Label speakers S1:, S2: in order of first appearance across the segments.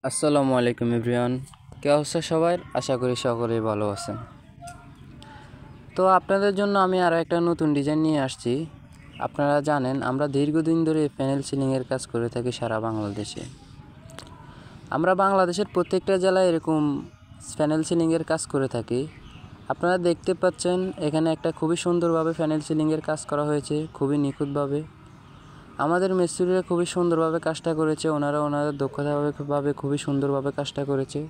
S1: আসসালামু আলাইকুম এভরিওয়ান। কে অবস্থা সবার? আশা করি সকলেই ভালো আছেন। তো আপনাদের জন্য আমি আরও একটা নতুন ডিজাইন নিয়ে আসছি। আপনারা জানেন আমরা দীর্ঘদিন ধরে প্যানেল সিলিংয়ের কাজ করে থাকি সারা বাংলাদেশে। আমরা বাংলাদেশের প্রত্যেকটা জেলায় এরকম প্যানেল সিলিংয়ের কাজ করে থাকি। আপনারা দেখতে পাচ্ছেন এখানে একটা খুবই সুন্দরভাবে প্যানেল সিলিংয়ের কাজ করা হয়েছে, খুবই নিখুঁতভাবে। আমাদের মিস্ত্রিরা খুবই সুন্দরভাবে কাজটা করেছে, ওনাদের দক্ষতাভাবে খুবই সুন্দরভাবে কাজটা করেছে।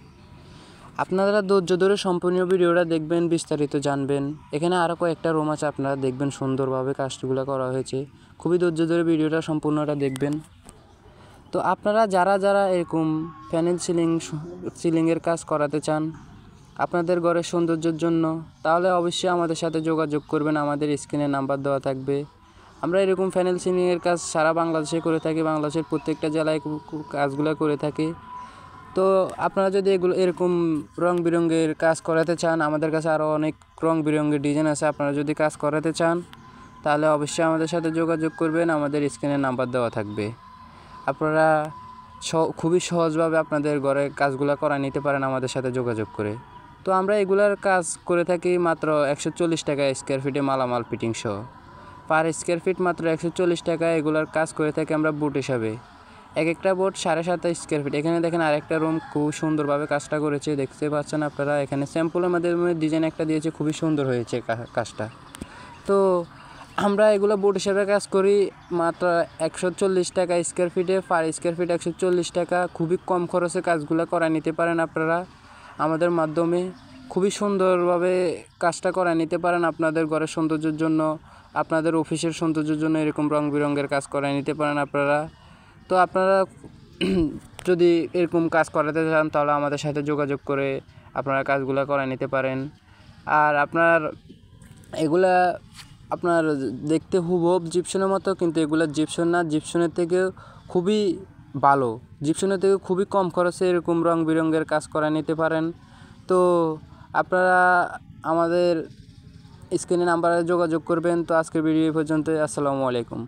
S1: আপনারা ধৈর্য ধরে সম্পূর্ণ ভিডিওটা দেখবেন, বিস্তারিত জানবেন। এখানে আরও কয়েকটা রুম আছে, আপনারা দেখবেন সুন্দরভাবে কাজগুলো করা হয়েছে। খুবই ধৈর্য ধরে ভিডিওটা সম্পূর্ণটা দেখবেন। তো আপনারা যারা এরকম প্যানেল সিলিংয়ের কাজ করাতে চান আপনাদের ঘরের সৌন্দর্যের জন্য, তাহলে অবশ্যই আমাদের সাথে যোগাযোগ করবেন। আমাদের স্ক্রিনে নাম্বার দেওয়া থাকবে। আমরা এরকম প্যানেল সিলিংয়ের কাজ সারা বাংলাদেশে করে থাকি, বাংলাদেশের প্রত্যেকটা জেলায় কাজগুলো করে থাকি। তো আপনারা যদি এরকম রং বেরঙের কাজ করাতে চান, আমাদের কাছে আরও অনেক রং বেরঙের ডিজাইন আছে। আপনারা যদি কাজ করাতে চান তাহলে অবশ্যই আমাদের সাথে যোগাযোগ করবেন। আমাদের স্ক্রিনে নাম্বার দেওয়া থাকবে। আপনারা খুবই সহজভাবে আপনাদের ঘরে কাজগুলো করা নিতে পারেন আমাদের সাথে যোগাযোগ করে। তো আমরা এগুলার কাজ করে থাকি মাত্র 140 টাকা স্কোয়ার ফিটে, মালামাল ফিটিং সহ। পার স্কোয়ার ফিট মাত্র 140 টাকা এগুলার কাজ করে থাকি আমরা বুট হিসাবে। এক একটা বোট 27.5 স্কোয়ার ফিট। এখানে দেখেন আরেকটা রুম খুব সুন্দরভাবে কাজটা করেছে, দেখতে পাচ্ছেন আপনারা। এখানে স্যাম্পলের মাধ্যমে ডিজাইন একটা দিয়েছে, খুবই সুন্দর হয়েছে কাজটা। তো আমরা এগুলো বোট হিসাবে কাজ করি মাত্র 140 টাকা স্কোয়ার ফিটে, পার স্কোয়ার ফিট 140 টাকা। খুবই কম খরচে কাজগুলো করা নিতে পারেন আপনারা আমাদের মাধ্যমে। খুবই সুন্দরভাবে কাজটা করা নিতে পারেন আপনাদের ঘরের সৌন্দর্যের জন্য, আপনাদের অফিসের সৌন্দর্যের জন্য এরকম রং বেরঙের কাজ করা নিতে পারেন আপনারা। তো আপনারা যদি এরকম কাজ করাতে চান তাহলে আমাদের সাথে যোগাযোগ করে আপনারা কাজগুলো করা নিতে পারেন। আর এগুলা আপনার দেখতে হুবহু জিপসনের মতো, কিন্তু এগুলো জিপসন না, জিপসনের থেকে খুবই ভালো, জিপসনের থেকে খুবই কম খরচে এরকম রং বেরঙের কাজ করা নিতে পারেন। তো আপনারা আমাদের স্ক্রিনে নাম্বারে যোগাযোগ করবেন। তো আজকের ভিডিও পর্যন্ত। আসসালামু আলাইকুম।